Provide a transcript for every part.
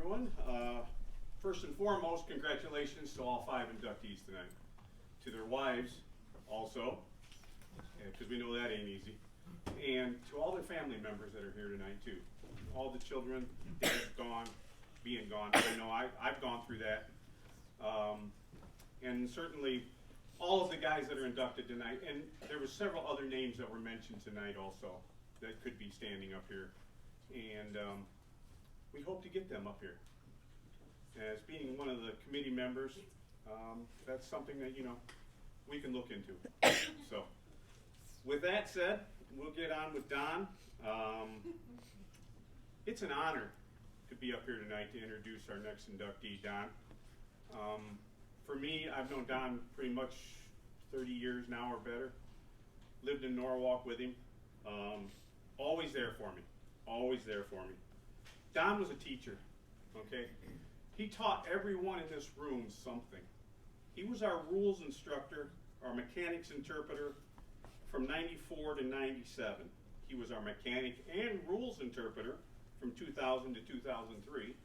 everyone. First and foremost, congratulations to all 5 inductees tonight. To their wives, also, because we know that ain't easy. And to all their family members that are here tonight, too. All the children, dad's gone, being gone. I know I've gone through that. And certainly all of the guys that are inducted tonight. And there were several other names that were mentioned tonight also that could be standing up here. And we hope to get them up here. As being one of the committee members, that's something that, we can look into. So, with that said, we'll get on with Don. It's an honor to be up here tonight to introduce our next inductee, Don. For me, I've known Don pretty much 30 years now or better. Lived in Norwalk with him. Always there for me. Always there for me. Don was a teacher, okay? He taught everyone in this room something. He was our rules instructor, our mechanics interpreter from 94 to 97. He was our mechanic and rules interpreter from 2000 to 2003.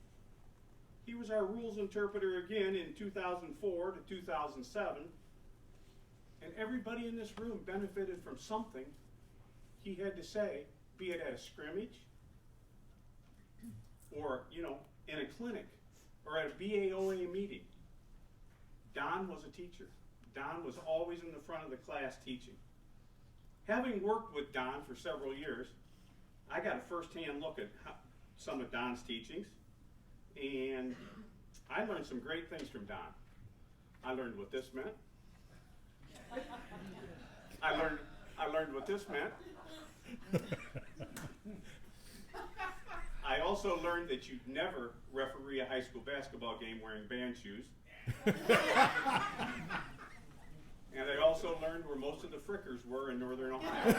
He was our rules interpreter again in 2004 to 2007. And everybody in this room benefited from something he had to say, be it at a scrimmage, or, in a clinic, or at a BAOA meeting. Don was a teacher. Don was always in the front of the class teaching. Having worked with Don for several years, I got a first-hand look at some of Don's teachings, and I learned some great things from Don. I learned what this meant. I learned what this meant. I also learned that you'd never referee a high school basketball game wearing band shoes. And I also learned where most of the frickers were in Northern Ohio.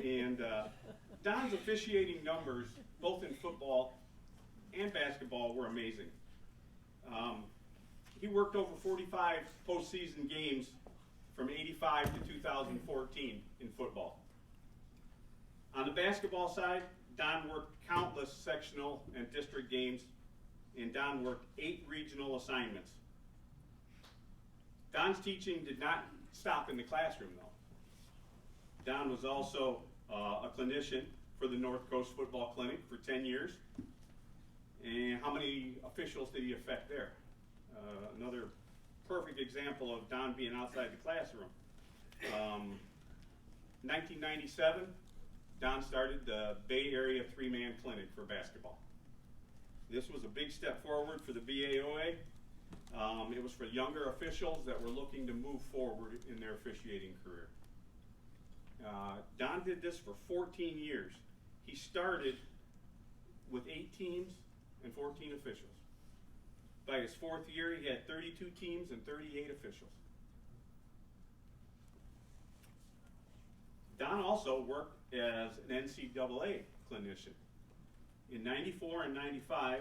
And Don's officiating numbers, both in football and basketball, were amazing. He worked over 45 postseason games from 85 to 2014 in football. On the basketball side, Don worked countless sectional and district games, and Don worked 8 regional assignments. Don's teaching did not stop in the classroom, though. Don was also a clinician for the North Coast Football Clinic for 10 years. And how many officials did he affect there? Another perfect example of Don being outside the classroom. 1997, Don started the Bay Area 3-man clinic for basketball. This was a big step forward for the BAOA. It was for younger officials that were looking to move forward in their officiating career. Don did this for 14 years. He started with 8 teams and 14 officials. By his 4th year, he had 32 teams and 38 officials. Don also worked as an NCAA clinician in 94 and 95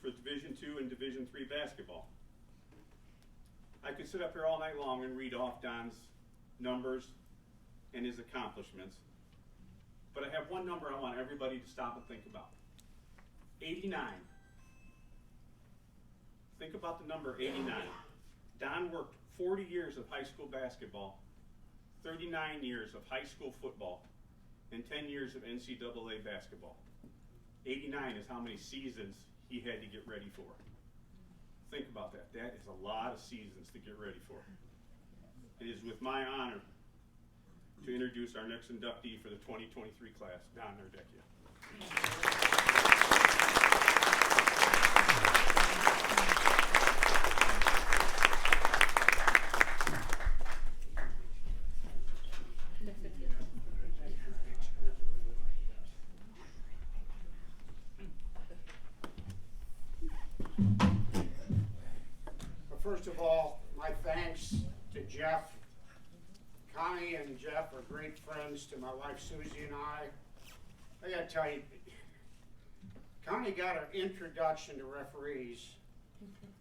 for Division II and Division III basketball. I could sit up here all night long and read off Don's numbers and his accomplishments, but I have one number I want everybody to stop and think about. 89. Think about the number 89. Don worked 40 years of high school basketball, 39 years of high school football, and 10 years of NCAA basketball. 89 is how many seasons he had to get ready for. Think about that. That is a lot of seasons to get ready for. It is with my honor to introduce our next inductee for the 2023 class, Don Nardecchia. First of all, my thanks to Jeff. Connie and Jeff are great friends to my wife Susie and I gotta tell you, Connie got an introduction to referees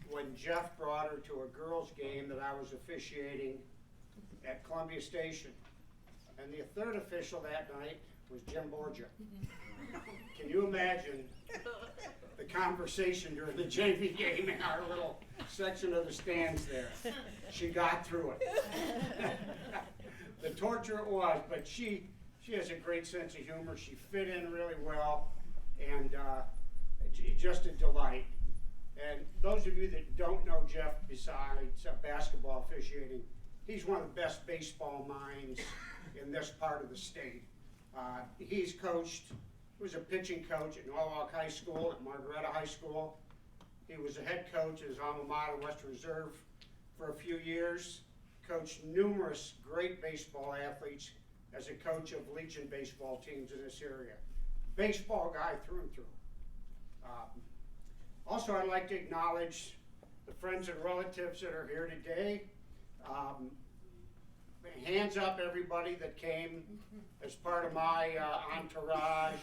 when Jeff brought her to a girls' game that I was officiating at Columbia Station. And the third official that night was Jim Borgia. Can you imagine the conversation during the JV game in our little section of the stands there? She got through it. The torture it was, but she has a great sense of humor. She fit in really well, and just a delight. And those of you that don't know Jeff, besides basketball officiating, he's one of the best baseball minds in this part of the state. He's coached, he was a pitching coach at Norwalk High School, at Margaretta High School. He was a head coach at his alma mater, Western Reserve, for a few years. Coached numerous great baseball athletes as a coach of Legion baseball teams in this area. Baseball guy through and through. Also, I'd like to acknowledge the friends and relatives that are here today. Hands up, everybody that came as part of my entourage.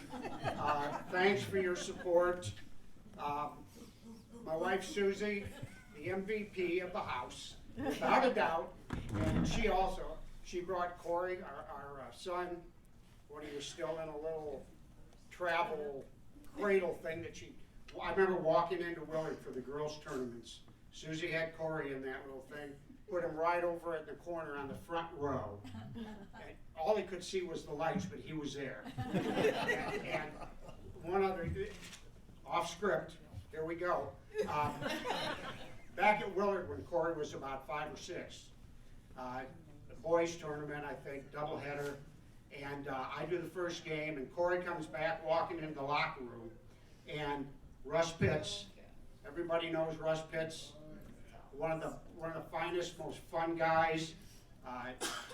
Thanks for your support. My wife, Susie, the MVP of the house, without a doubt. And she brought Corey, our son, when he was still in a little travel cradle thing that I remember walking into Willard for the girls' tournaments. Susie had Corey in that little thing, put him right over in the corner on the front row. And all he could see was the lights, but he was there. And one other, off script, here we go. Back at Willard when Corey was about 5 or 6, the boys' tournament, I think, doubleheader, and I do the first game, and Corey comes back walking into the locker room, and Russ Pitts, everybody knows Russ Pitts, one of the finest, most fun guys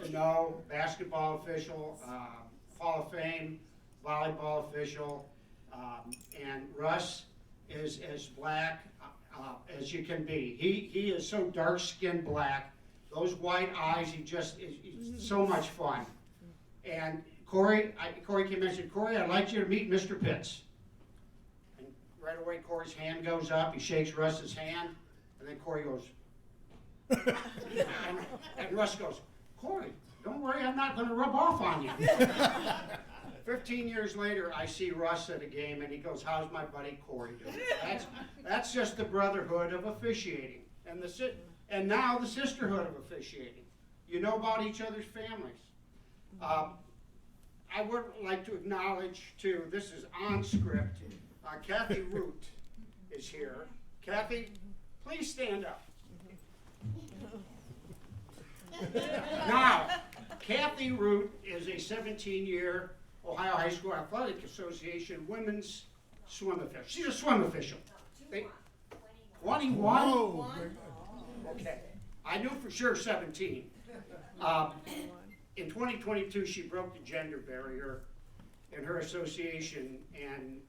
to know, basketball official, Hall of Fame, volleyball official, and Russ is as black as you can be. He is so dark-skinned black, those white eyes, he's so much fun. And Corey came in and said, "Corey, I'd like you to meet Mr. Pitts." And right away, Corey's hand goes up, he shakes Russ's hand, and then Corey goes, and Russ goes, "Corey, don't worry, I'm not gonna rub off on you." 15 years later, I see Russ at a game, and he goes, "How's my buddy Corey doing?" That's just the brotherhood of officiating, and now the sisterhood of officiating. You know about each other's families. I would like to acknowledge, too, this is on script, Kathy Root is here. Kathy, please stand up. Now, Kathy Root is a 17-year Ohio High School Athletic Association women's swim official. She's a swim official. 21? Whoa. Okay. I knew for sure 17. In 2022, she broke the gender barrier in her association and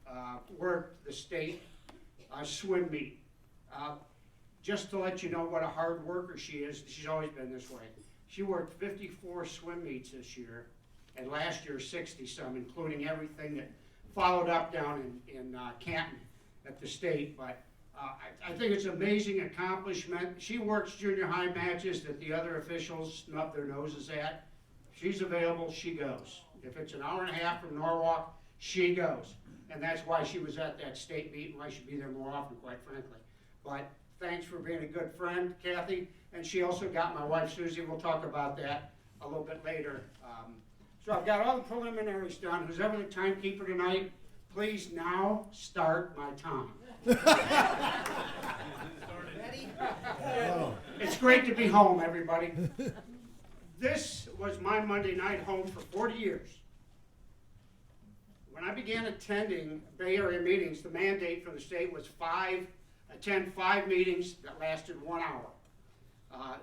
worked the state swim meet. Just to let you know what a hard worker she is, she's always been this way. She worked 54 swim meets this year, and last year 60-some, including everything that followed up down in Canton at the state. But I think it's an amazing accomplishment. She works junior high matches that the other officials snub their noses at. She's available, she goes. If it's an hour and a half from Norwalk, she goes. And that's why she was at that state meet, and why she'd be there more often, quite frankly. But thanks for being a good friend, Kathy. And she also got my wife, Susie. We'll talk about that a little bit later. So I've got all the preliminaries done. Who's ever the timekeeper tonight, please now start my time. Ready? It's great to be home, everybody. This was my Monday night home for 40 years. When I began attending Bay Area meetings, the mandate from the state was attend 5 meetings that lasted 1 hour.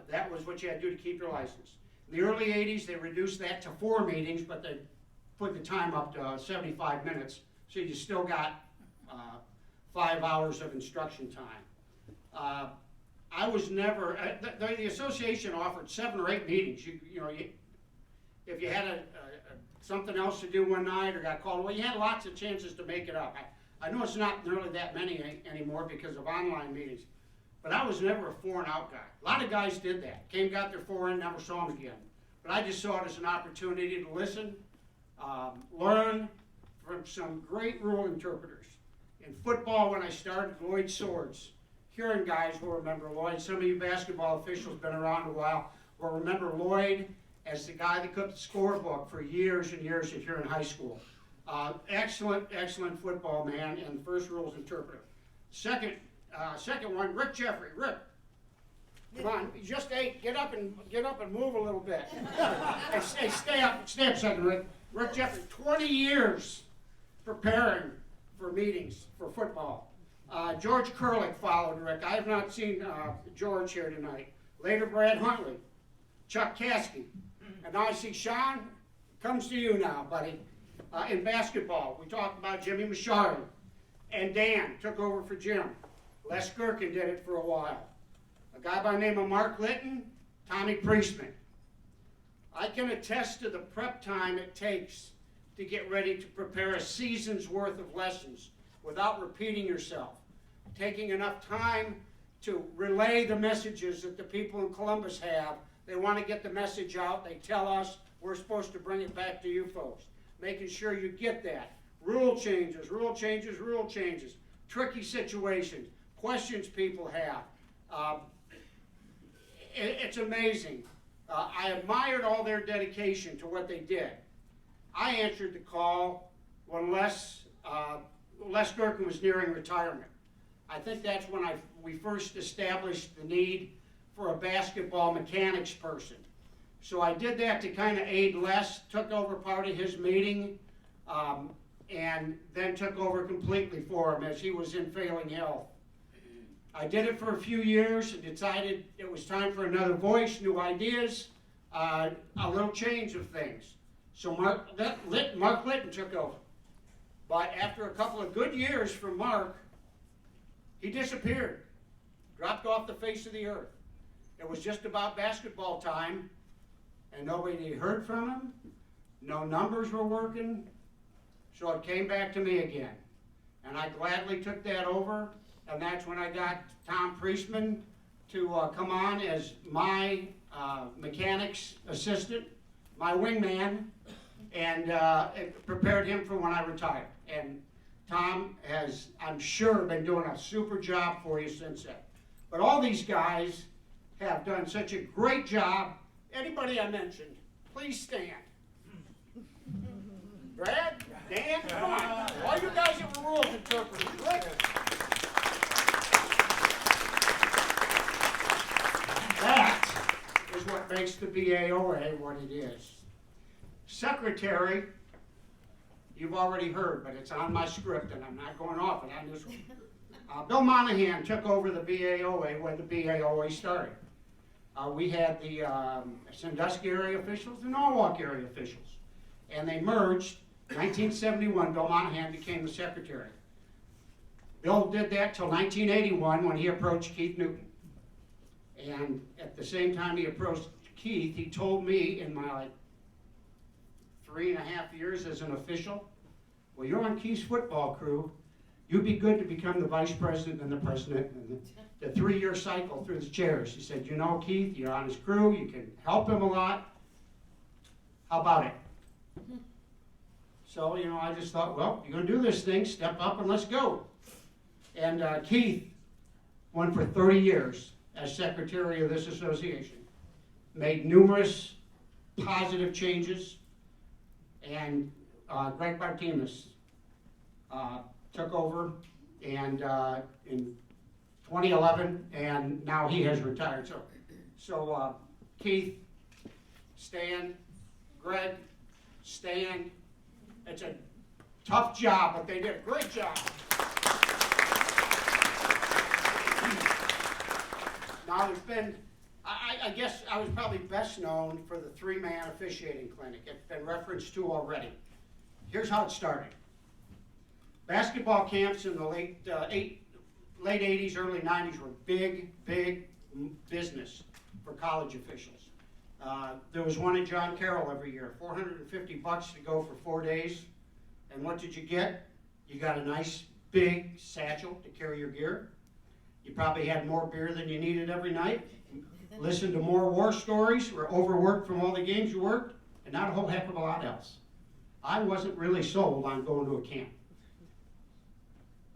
That was what you had to do to keep your license. In the early 80s, they reduced that to 4 meetings, but they put the time up to 75 minutes, so you still got 5 hours of instruction time. I was never, the association offered 7 or 8 meetings. If you had something else to do one night or got called away, you had lots of chances to make it up. I know it's not nearly that many anymore because of online meetings, but I was never a 4 and out guy. A lot of guys did that. Got their 4 in, never saw them again. But I just saw it as an opportunity to listen, Learn from some great rule interpreters. In football, when I started, Lloyd Swords. Hearing guys will remember Lloyd. Some of you basketball officials been around a while will remember Lloyd as the guy that kept the scorebook for years and years if you're in high school. Excellent football man and first rules interpreter. Second one, Rick Jeffrey. Rick, come on, you just ate. Get up and move a little bit. Hey, stay up a second, Rick. Rick Jeffrey, 20 years preparing for meetings for football. George Kurlick followed Rick. I have not seen George here tonight. Later, Brad Huntley, Chuck Caskey. And now I see Sean. Comes to you now, buddy. In basketball, we talked about Jimmy Machado. And Dan took over for Jim. Les Gherkin did it for a while. A guy by the name of Mark Litton, Tommy Priestman. I can attest to the prep time it takes to get ready to prepare a season's worth of lessons without repeating yourself. Taking enough time to relay the messages that the people in Columbus have. They want to get the message out. They tell us we're supposed to bring it back to you folks. Making sure you get that. Rule changes. Tricky situations. Questions people have. It's amazing. I admired all their dedication to what they did. I answered the call when Les Gherkin was nearing retirement. I think that's when we first established the need for a basketball mechanics person. So I did that to kind of aid Les, took over part of his meeting, and then took over completely for him as he was in failing health. I did it for a few years and decided it was time for another voice, new ideas, a little change of things. So Mark Litton took over. But after a couple of good years from Mark, he disappeared, dropped off the face of the earth. It was just about basketball time, and nobody heard from him. No numbers were working, so it came back to me again. And I gladly took that over, and that's when I got Tom Priestman to come on as my mechanics assistant, my wingman, and it prepared him for when I retired. And Tom has, I'm sure, been doing a super job for you since then. But all these guys have done such a great job. Anybody I mentioned, please stand. Brad, Dan, come on. All you guys that were rules interpreters, Rick. That is what makes the BAOA what it is. Secretary, you've already heard, but it's on my script and I'm not going off it on this one. Bill Monahan took over the BAOA when the BAOA started. We had the Sandusky area officials and Norwalk area officials. And they merged. 1971, Bill Monahan became the secretary. Bill did that till 1981 when he approached Keith Newton. And at the same time he approached Keith, he told me in my 3.5 years as an official, well, you're on Keith's football crew. You'd be good to become the vice president and the president and the 3-year cycle through the chairs. He said, you know, Keith, you're on his crew. You can help him a lot. How about it? So, I just thought, well, you're going to do this thing. Step up and let's go. And Keith went for 30 years as secretary of this association. Made numerous positive changes. And Greg Martinez took over and in 2011, and now he has retired. So Keith, Stan, Greg, Stan, it's a tough job, but they did a great job. Now there's been, I guess I was probably best known for the 3-man officiating clinic. It's been referenced to already. Here's how it started. Basketball camps in the late 80s, early 90s were big business for college officials. There was one in John Carroll every year, $450 to go for 4 days. And what did you get? You got a nice big satchel to carry your gear. You probably had more beer than you needed every night. Listened to more war stories, were overworked from all the games you worked, and not a whole heck of a lot else. I wasn't really sold on going to a camp.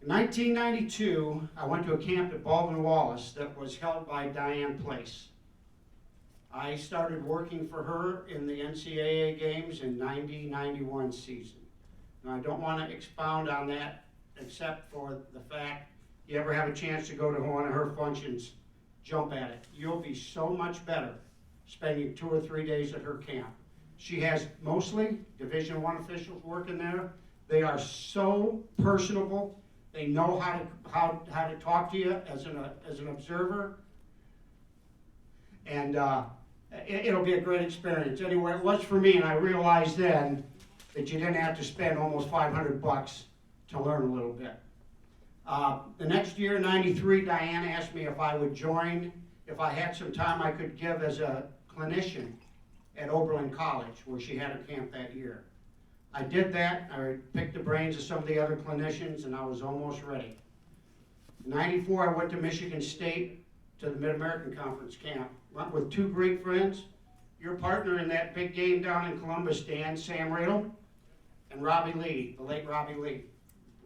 In 1992, I went to a camp at Baldwin Wallace that was held by Diane Place. I started working for her in the NCAA games in 90-91 season. Now, I don't want to expound on that except for the fact, you ever have a chance to go to one of her functions, jump at it. You'll be so much better spending 2 or 3 days at her camp. She has mostly Division I officials working there. They are so personable. They know how to talk to you as an observer. And it'll be a great experience. Anyway, it was for me, and I realized then that you didn't have to spend almost $500 to learn a little bit. The next year, 93, Diane asked me if I would join, if I had some time I could give as a clinician at Oberlin College, where she had her camp that year. I did that. I picked the brains of some of the other clinicians, and I was almost ready. In 94, I went to Michigan State to the Mid-American Conference camp. Went with 2 great friends. Your partner in that big game down in Columbus, Dan, Sam Radel, and Robbie Lee, the late Robbie Lee.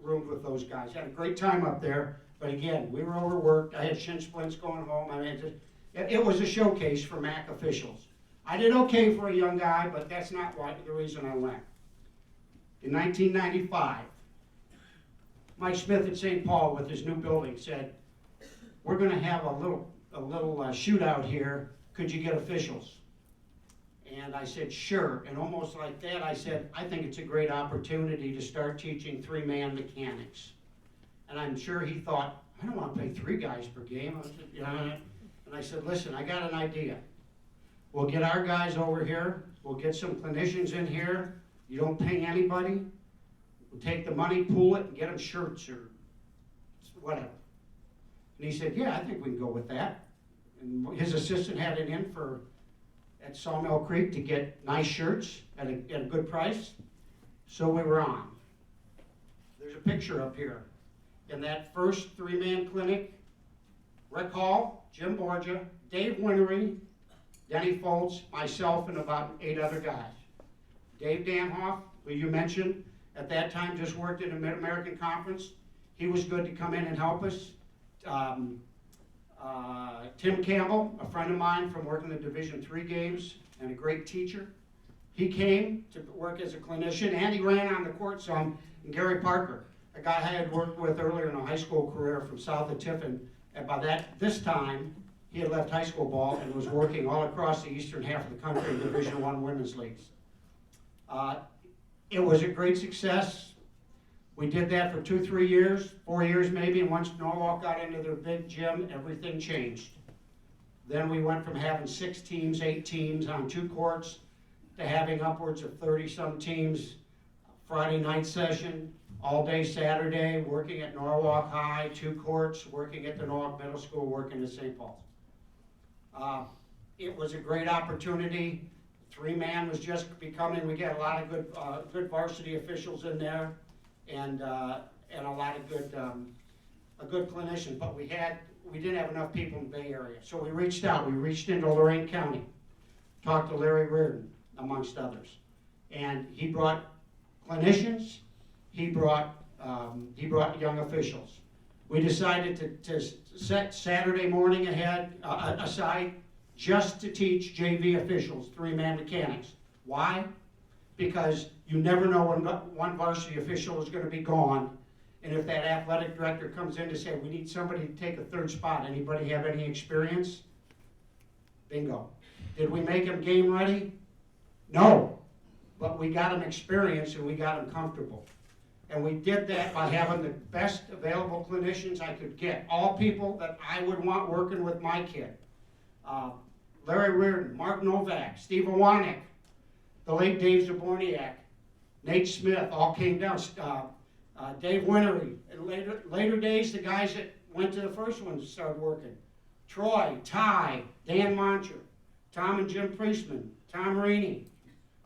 Roomed with those guys. Had a great time up there, but again, we were overworked. I had shin splints going home. I mean, it was a showcase for MAC officials. I did okay for a young guy, but that's not the reason I went. In 1995, Mike Smith at St. Paul with his new building said, we're going to have a little shootout here. Could you get officials? And I said, sure. And almost like that, I said, I think it's a great opportunity to start teaching 3-man mechanics. And I'm sure he thought, I don't want to pay 3 guys per game. I said, yeah. And I said, listen, I got an idea. We'll get our guys over here. We'll get some clinicians in here. You don't pay anybody. We'll take the money, pool it, and get them shirts or whatever. And he said, yeah, I think we can go with that. And his assistant had it in at Sawmill Creek to get nice shirts at a good price. So we were on. There's a picture up here. In that first 3-man clinic, Rick Hall, Jim Borgia, Dave Winery, Denny Foltz, myself, and about 8 other guys. Dave Danhoff, who you mentioned, at that time just worked in the Mid-American Conference. He was good to come in and help us. Tim Campbell, a friend of mine from working the Division III games and a great teacher. He came to work as a clinician, and he ran on the court some. And Gary Parker, a guy I had worked with earlier in a high school career from south of Tiffin. And by this time, he had left high school ball and was working all across the eastern half of the country in Division I women's leagues. It was a great success. We did that for 2-3 years, 4 years maybe, and once Norwalk got into their big gym, everything changed. Then we went from having 6 teams, 8 teams on 2 courts, to having upwards of 30-some teams, Friday night session, all day Saturday, working at Norwalk High, 2 courts, working at the Norwalk Middle School, working at St. Paul's. It was a great opportunity. 3-man was just becoming, we got a lot of good varsity officials in there, and a lot of good clinicians, but we didn't have enough people in the Bay Area. So we reached out. We reached into Lorain County, talked to Larry Reardon, amongst others. And he brought clinicians, he brought young officials. We decided to set Saturday morning aside just to teach JV officials 3-man mechanics. Why? Because you never know when one varsity official is going to be gone, and if that athletic director comes in to say, we need somebody to take a 3rd spot, anybody have any experience? Bingo. Did we make them game ready? No, but we got them experience and we got them comfortable. And we did that by having the best available clinicians I could get, all people that I would want working with my kid. Larry Reardon, Mark Novak, Steve Iwanek, the late Dave Zaborniak, Nate Smith, all came down. Dave Winery. In later days, the guys that went to the first one started working. Troy, Ty, Dan Moncher, Tom and Jim Priestman, Tom Rainey,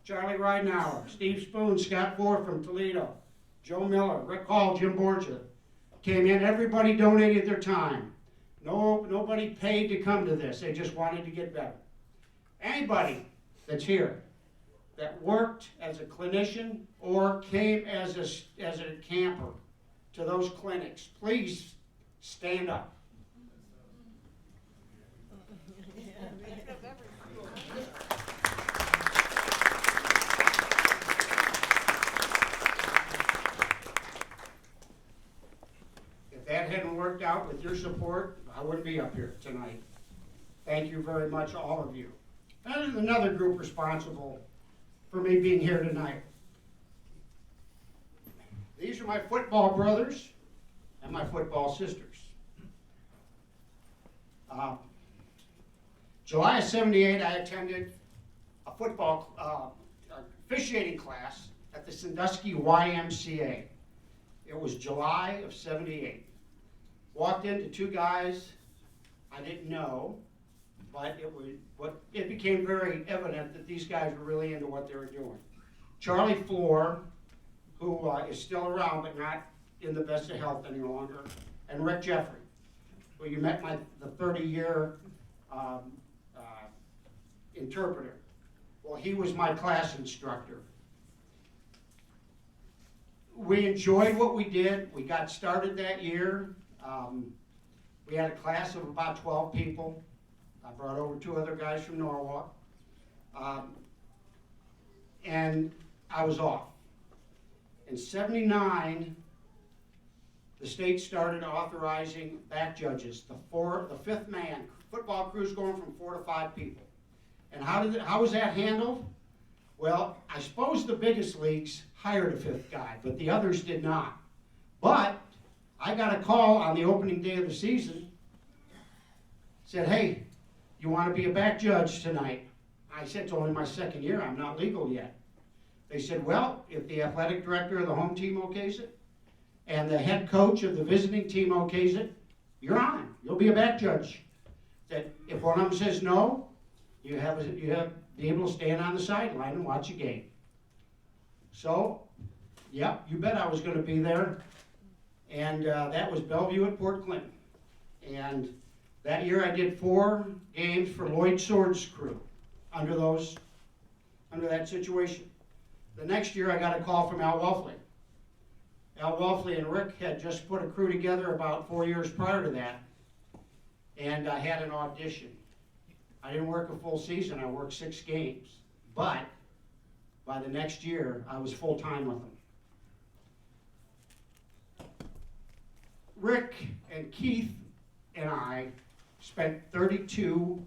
Charlie Ridenauer, Steve Spoon, Scott Ford from Toledo, Joe Miller, Rick Hall, Jim Borgia. Came in, everybody donated their time. Nobody paid to come to this. They just wanted to get better. Anybody that's here that worked as a clinician or came as a camper to those clinics, please stand up. If that hadn't worked out with your support, I wouldn't be up here tonight. Thank you very much, all of you. There's another group responsible for me being here tonight. These are my football brothers and my football sisters. July of '78, I attended a football officiating class at the Sandusky YMCA. It was July of '78. Walked into two guys I didn't know, but it became very evident that these guys were really into what they were doing. Charlie Floor, who is still around but not in the best of health any longer, and Rick Jeffrey, who you met the 30-year interpreter. Well, he was my class instructor. We enjoyed what we did. We got started that year. We had a class of about 12 people. I brought over 2 other guys from Norwalk. And I was off. In '79, the state started authorizing back judges, the fifth man. Football crews going from 4 to 5 people. And how was that handled? Well, I suppose the biggest leagues hired a 5th guy, but the others did not. But I got a call on the opening day of the season. Said, hey, you want to be a back judge tonight? I said, it's only my 2nd year. I'm not legal yet. They said, well, if the athletic director of the home team okays it, and the head coach of the visiting team okays it, you're on. You'll be a back judge. That if one of them says no, you have be able to stand on the sideline and watch a game. So, yep, you bet I was going to be there. And that was Bellevue at Port Clinton. And that year I did 4 games for Lloyd Sword's crew under that situation. The next year I got a call from Al Welfley. Al Welfley and Rick had just put a crew together about 4 years prior to that. And I had an audition. I didn't work a full season, I worked 6 games. But by the next year, I was full-time with them. Rick and Keith and I spent 32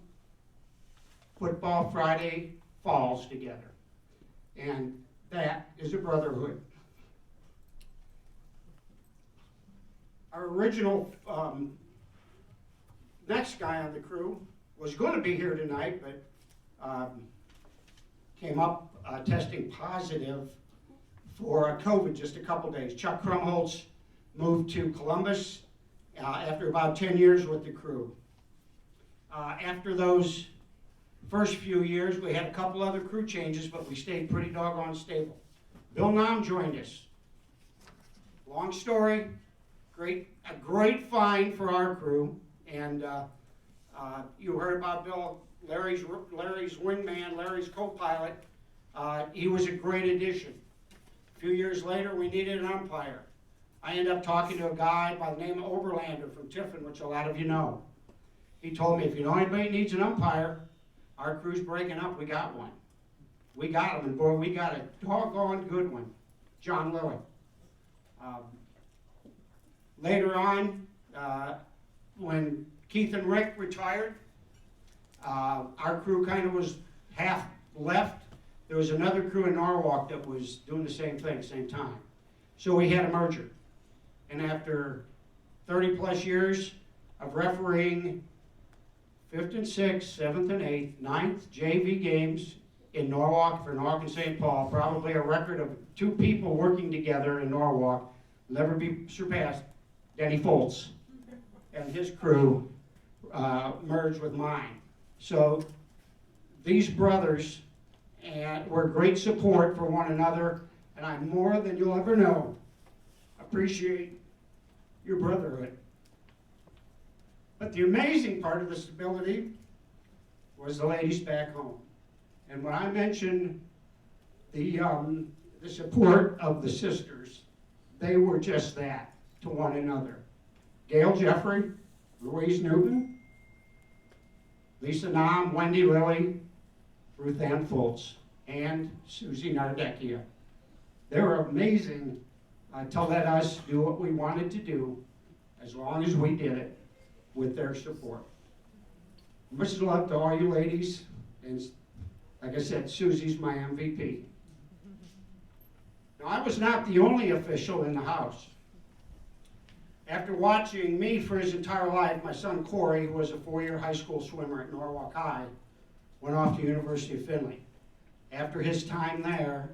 Football Friday falls together. And that is a brotherhood. Our original next guy on the crew was going to be here tonight, but came up testing positive for COVID just a couple days. Chuck Krumholtz moved to Columbus after about 10 years with the crew. After those first few years, we had a couple other crew changes, but we stayed pretty doggone stable. Bill Nam joined us. Long story, a great find for our crew, and you heard about Bill, Larry's wingman, Larry's co-pilot. He was a great addition. A few years later, we needed an umpire. I ended up talking to a guy by the name of Oberlander from Tiffin, which a lot of you know. He told me, if you know anybody needs an umpire, our crew's breaking up, we got one. We got him, and boy, we got a doggone good one, John Lilly. Later on, when Keith and Rick retired, our crew kind of was half left. There was another crew in Norwalk that was doing the same thing, same time. So we had a merger. And after 30 plus years of refereeing 5th and 6th, 7th and 8th, 9th JV games in Norwalk for Norwalk and St. Paul, probably a record of 2 people working together in Norwalk, never be surpassed, Denny Foltz and his crew merged with mine. So these brothers were great support for one another, and I more than you'll ever know appreciate your brotherhood. But the amazing part of the stability was the ladies back home. And when I mention the support of the sisters, they were just that to one another. Gail Jeffrey, Louise Newton, Lisa Nam, Wendy Lilly, Ruth Ann Fultz, and Susie Nardecchia. They were amazing to let us do what we wanted to do as long as we did it with their support. Much love to all you ladies, and like I said, Susie's my MVP. Now, I was not the only official in the house. After watching me for his entire life, my son Corey, who was a 4-year high school swimmer at Norwalk High, went off to University of Findlay. After his time there,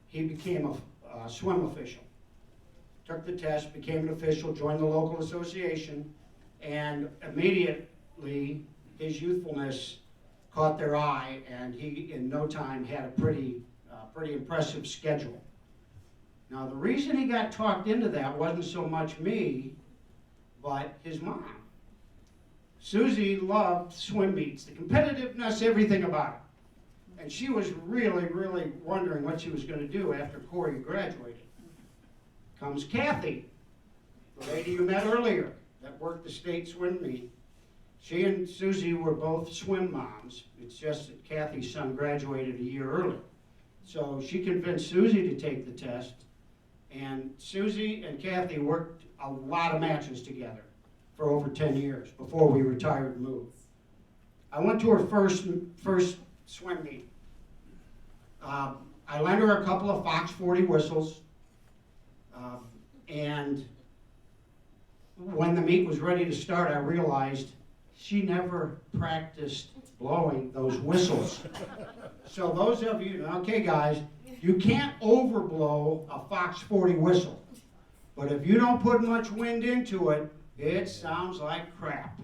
he became a swim official. Took the test, became an official, joined the local association, and immediately his youthfulness caught their eye, and he, in no time, had a pretty impressive schedule. Now, the reason he got talked into that wasn't so much me, but his mom. Susie loved swim meets, the competitiveness, everything about it. And she was really, really wondering what she was going to do after Corey graduated. Comes Kathy, the lady you met earlier that worked the state swim meet. She and Susie were both swim moms. It's just that Kathy's son graduated a year early. So she convinced Susie to take the test, and Susie and Kathy worked a lot of matches together for over 10 years before we retired and moved. I went to her first swim meet. I lent her a couple of Fox 40 whistles, and when the meet was ready to start, I realized she never practiced blowing those whistles. So those of you, okay guys, you can't overblow a Fox 40 whistle. But if you don't put much wind into it, it sounds like crap.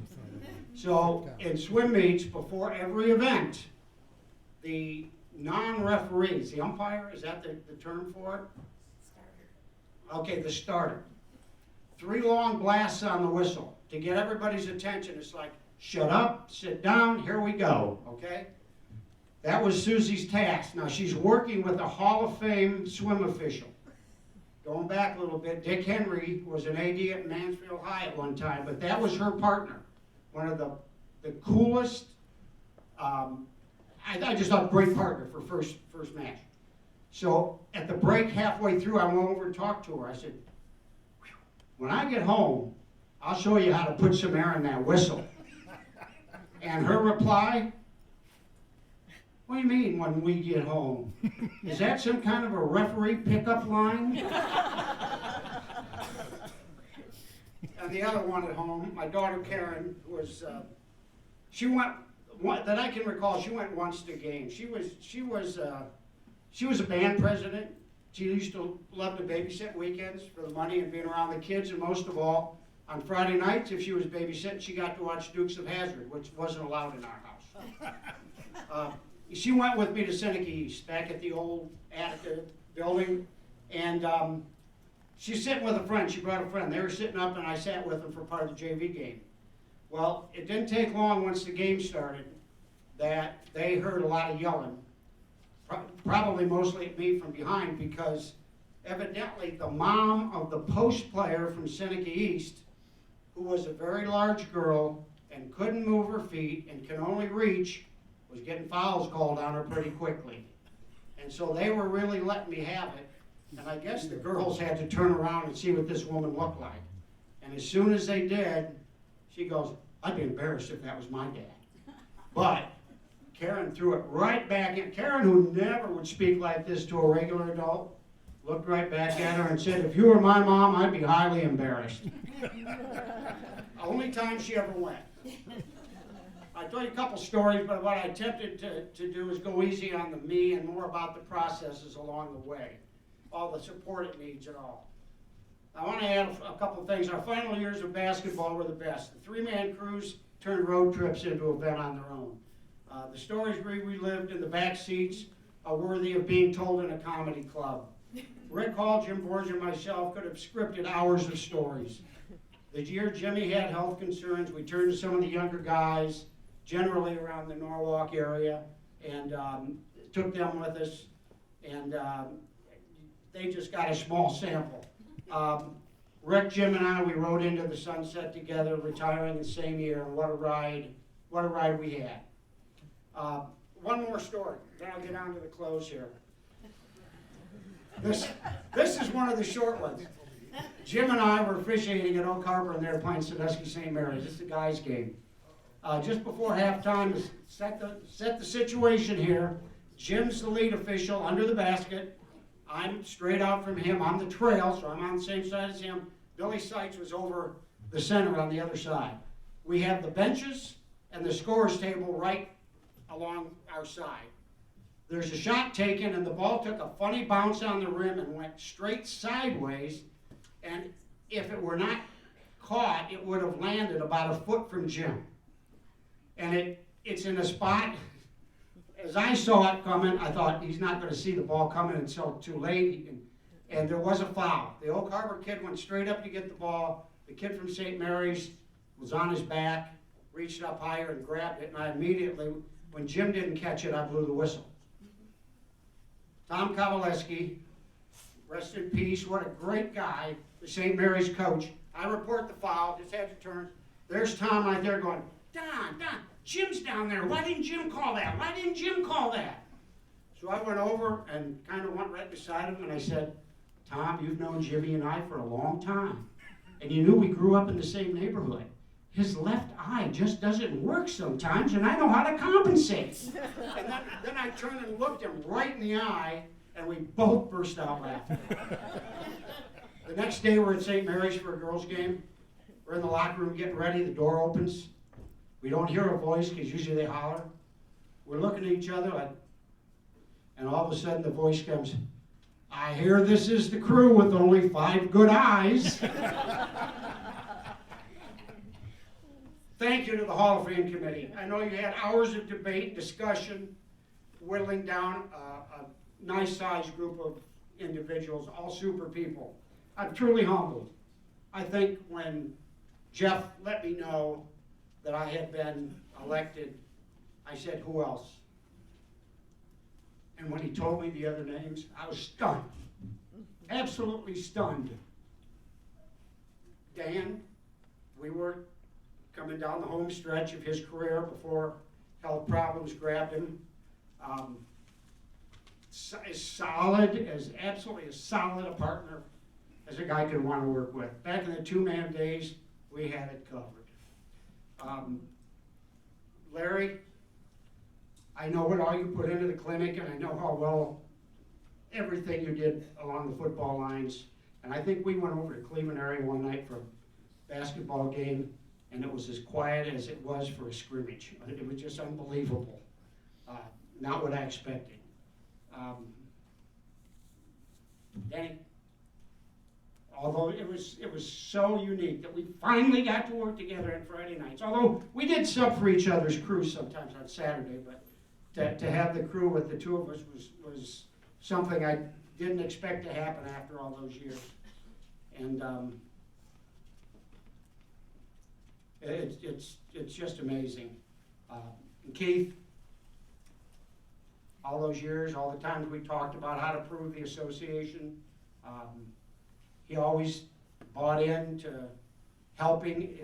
So in swim meets, before every event, the non-referees, the umpire, is that the term for it? Starter. Okay, the starter. 3 long blasts on the whistle to get everybody's attention. It's like, shut up, sit down, here we go, okay? That was Susie's task. Now she's working with a Hall of Fame swim official. Going back a little bit, Dick Henry was an AD at Mansfield High at one time, but that was her partner. One of the coolest, I just thought great partner for first match. So at the break halfway through, I went over and talked to her. I said, when I get home, I'll show you how to put some air in that whistle. And her reply, what do you mean when we get home? Is that some kind of a referee pickup line? And the other one at home, my daughter Karen was, she went, that I can recall, she went once to games. She was a band president. She used to love to babysit weekends for the money and being around the kids, and most of all, on Friday nights, if she was babysitting, she got to watch Dukes of Hazzard, which wasn't allowed in our house. She went with me to Seneca East, back at the old Attica building, and she's sitting with a friend. She brought a friend. They were sitting up, and I sat with them for part of the JV game. Well, it didn't take long once the game started that they heard a lot of yelling, probably mostly at me from behind, because evidently the mom of the post player from Seneca East, who was a very large girl and couldn't move her feet and can only reach, was getting fouls called on her pretty quickly. And so they were really letting me have it. And I guess the girls had to turn around and see what this woman looked like. And as soon as they did, she goes, I'd be embarrassed if that was my dad. But Karen threw it right back in. Karen, who never would speak like this to a regular adult, looked right back at her and said, if you were my mom, I'd be highly embarrassed. Only time she ever went. I told you a couple stories, but what I attempted to do is go easy on the me and more about the processes along the way, all the support it needs and all. I want to add a couple things. Our final years of basketball were the best. The 3-man crews turned road trips into an event on their own. The stories we relived in the back seats are worthy of being told in a comedy club. Rick Hall, Jim Borgia, and myself could have scripted hours of stories. The year Jimmy had health concerns, we turned to some of the younger guys, generally around the Norwalk area, and took them with us. And they just got a small sample. Rick, Jim, and I, we rode into the sunset together, retiring the same year, and what a ride we had. One more story, then I'll get on to the close here. This is one of the short ones. Jim and I were officiating at Oak Harbor, and they were playing Sandusky St. Mary's. It's a guys' game. Just before halftime, to set the situation here, Jim's the lead official under the basket. I'm straight out from him. I'm the trail, so I'm on the same side as him. Billy Seitz was over the center on the other side. We have the benches and the scorer's table right along our side. There's a shot taken, and the ball took a funny bounce on the rim and went straight sideways. And if it were not caught, it would have landed about a foot from Jim. And it's in a spot, as I saw it coming, I thought he's not going to see the ball coming until too late. And there was a foul. The Oak Harbor kid went straight up to get the ball. The kid from St. Mary's was on his back, reached up higher and grabbed it. And I immediately, when Jim didn't catch it, I blew the whistle. Tom Kowaleski, rest in peace, what a great guy, the St. Mary's coach. I report the foul, just had to turn. There's Tom right there going, Don, Jim's down there. Why didn't Jim call that? Why didn't Jim call that? So I went over and kind of went right beside him and I said, Tom, you've known Jimmy and I for a long time. And you knew we grew up in the same neighborhood. His left eye just doesn't work sometimes, and I know how to compensate. And then I turned and looked him right in the eye, and we both burst out laughing. The next day, we're at St. Mary's for a girls' game. We're in the locker room getting ready. The door opens. We don't hear a voice, because usually they holler. We're looking at each other, and all of a sudden the voice comes, I hear this is the crew with only 5 good eyes. Thank you to the Hall of Fame committee. I know you had hours of debate, discussion, whittling down a nice-sized group of individuals, all super people. I'm truly humbled. I think when Jeff let me know that I had been elected, I said, who else? And when he told me the other names, I was stunned. Absolutely stunned. Dan, we were coming down the home stretch of his career before health problems grabbed him. Absolutely as solid a partner as a guy could want to work with. Back in the 2-man days, we had it covered. Larry, I know what all you put into the clinic, and I know how well everything you did along the football lines. And I think we went over to Cleveland area one night for a basketball game, and it was as quiet as it was for a scrimmage. It was just unbelievable. Not what I expected. Danny, although it was so unique that we finally got to work together on Friday nights. Although we did sub for each other's crews sometimes on Saturday, but to have the crew with the two of us was something I didn't expect to happen after all those years. And it's just amazing. And Keith, all those years, all the times we talked about how to prove the association, he always bought into helping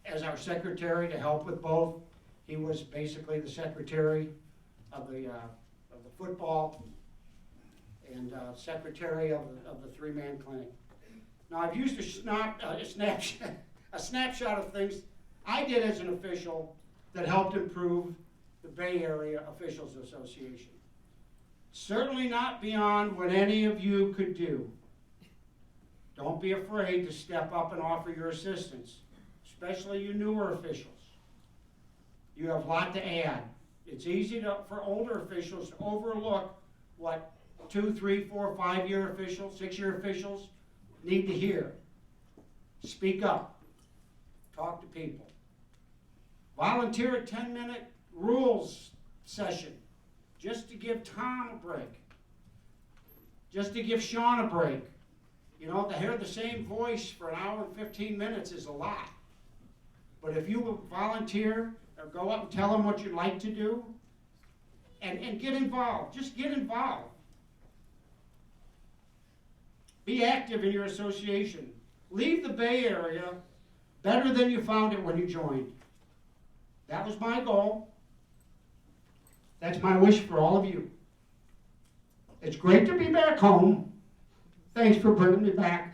as our secretary to help with both. He was basically the secretary of the football and secretary of the 3-man clinic. Now I've used a snapshot of things I did as an official that helped improve the Bay Area Officials Association. Certainly not beyond what any of you could do. Don't be afraid to step up and offer your assistance, especially you newer officials. You have a lot to add. It's easy for older officials to overlook what 2, 3, 4, 5-year officials, 6-year officials need to hear. Speak up. Talk to people. Volunteer a 10-minute rules session just to give Tom a break. Just to give Sean a break. You know, to hear the same voice for 1 hour and 15 minutes is a lot. But if you will volunteer or go up and tell them what you'd like to do and get involved. Just get involved. Be active in your association. Leave the Bay Area better than you found it when you joined. That was my goal. That's my wish for all of you. It's great to be back home. Thanks for bringing me back.